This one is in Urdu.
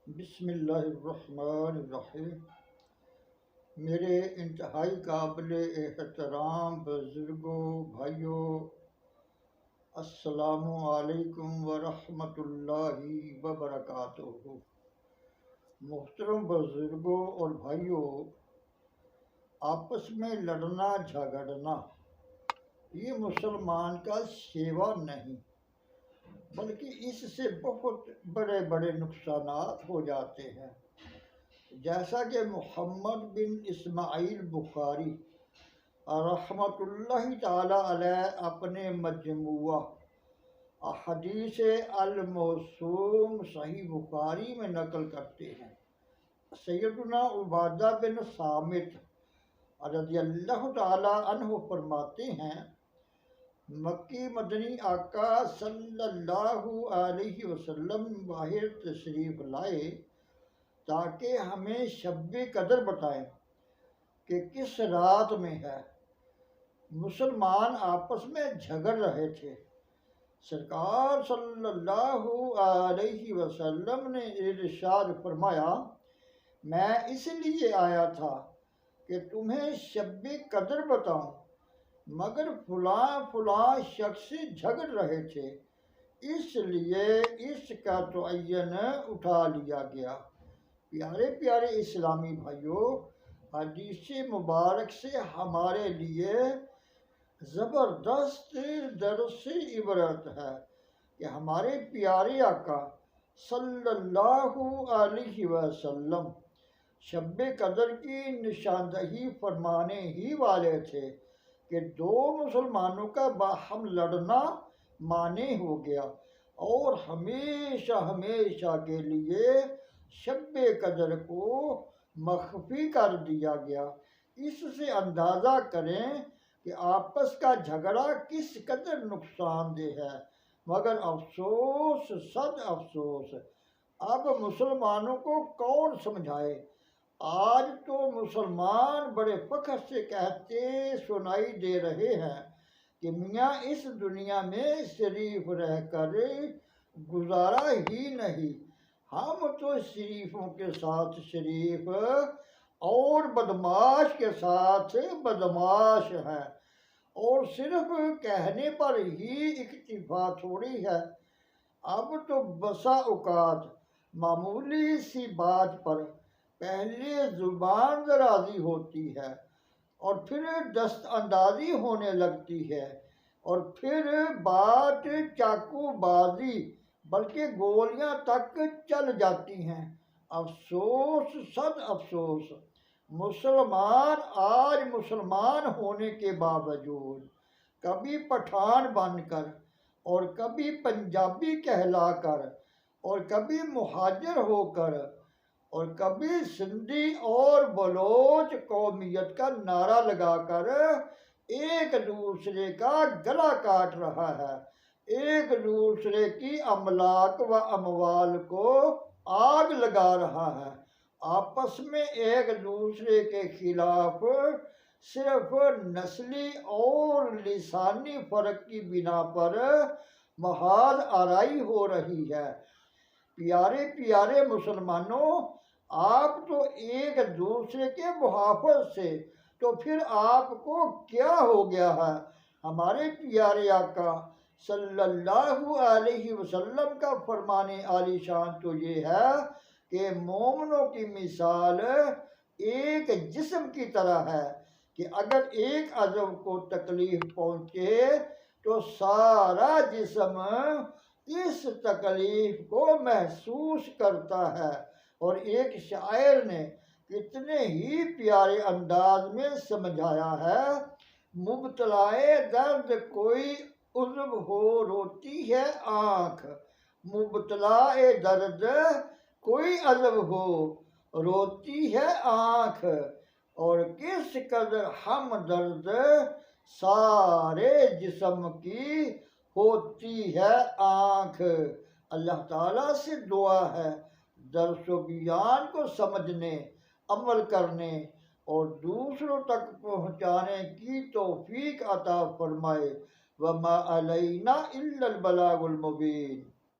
بسم اللہ الرحمن الرحیم۔ میرے انتہائی قابل احترام بزرگوں، بھائیوں، السلام علیکم ورحمۃ اللہ وبرکاتہ۔ محترم بزرگوں اور بھائیوں، آپس میں لڑنا جھگڑنا یہ مسلمان کا شیوا نہیں، بلکہ اس سے بہت بڑے بڑے نقصانات ہو جاتے ہیں۔ جیسا کہ محمد بن اسماعیل بخاری رحمۃ اللہ تعالی علیہ اپنے مجموعہ احادیث الموسوم صحیح بخاری میں نقل کرتے ہیں، سیدنا عبادہ بن صامت رضی اللہ تعالی عنہ فرماتے ہیں، مکی مدنی آقا صلی اللہ علیہ وسلم باہر تشریف لائے تاکہ ہمیں شب قدر بتائیں کہ کس رات میں ہے۔ مسلمان آپس میں جھگڑ رہے تھے۔ سرکار صلی اللہ علیہ وسلم نے ارشاد فرمایا، میں اس لیے آیا تھا کہ تمہیں شب قدر بتاؤں، مگر فلاں فلاں شخص جھگڑ رہے تھے، اس لیے اس کا تعین اٹھا لیا گیا۔ پیارے پیارے اسلامی بھائیوں، حدیث مبارک سے ہمارے لیے زبردست درس عبرت ہے کہ ہمارے پیارے آقا صلی اللہ علیہ وسلم شب قدر کی نشاندہی فرمانے ہی والے تھے کہ دو مسلمانوں کا باہم لڑنا مانع ہو گیا اور ہمیشہ ہمیشہ کے لیے شب قدر کو مخفی کر دیا گیا۔ اس سے اندازہ کریں کہ آپس کا جھگڑا کس قدر نقصان دہ ہے، مگر افسوس صد افسوس، اب مسلمانوں کو کون سمجھائے۔ آج تو مسلمان بڑے فخر سے کہتے سنائی دے رہے ہیں کہ میاں اس دنیا میں شریف رہ کر گزارا ہی نہیں، ہم تو شریفوں کے ساتھ شریف اور بدماش کے ساتھ بدماش ہیں، اور صرف کہنے پر ہی اکتفا تھوڑی ہے۔ اب تو بسا اوقات معمولی سی بات پر پہلے زبان درازی ہوتی ہے اور پھر دست اندازی ہونے لگتی ہے، اور پھر بات چاقو بازی بلکہ گولیاں تک چل جاتی ہیں۔ افسوس صد افسوس، مسلمان آج مسلمان ہونے کے باوجود کبھی پٹھان بن کر اور کبھی پنجابی کہلا کر اور کبھی مہاجر ہو کر اور کبھی سندھی اور بلوچ قومیت کا نعرہ لگا کر ایک دوسرے کا گلا کاٹ رہا ہے، ایک دوسرے کی املاک و اموال کو آگ لگا رہا ہے، آپس میں ایک دوسرے کے خلاف صرف نسلی اور لسانی فرق کی بنا پر محاذ آرائی ہو رہی ہے۔ پیارے پیارے مسلمانوں، آپ تو ایک دوسرے کے محافظ سے، تو پھر آپ کو کیا ہو گیا ہے؟ ہمارے پیارے آقا صلی اللہ علیہ وسلم کا فرمانے عالی شان تو یہ ہے کہ مومنوں کی مثال ایک جسم کی طرح ہے کہ اگر ایک عضو کو تکلیف پہنچے تو سارا جسم اس تکلیف کو محسوس کرتا ہے۔ اور ایک شاعر نے کتنے ہی پیارے انداز میں سمجھایا ہے، مبتلائے درد کوئی عضو ہو روتی ہے آنکھ، مبتلائے درد کوئی عضو ہو روتی ہے آنکھ، اور کس قدر ہمدرد سارے جسم کی ہوتی ہے آنکھ۔ اللہ تعالیٰ سے دعا ہے درس و بیان کو سمجھنے، عمل کرنے اور دوسروں تک پہنچانے کی توفیق عطا فرمائے۔ وما علینا الا البلاغ المبین۔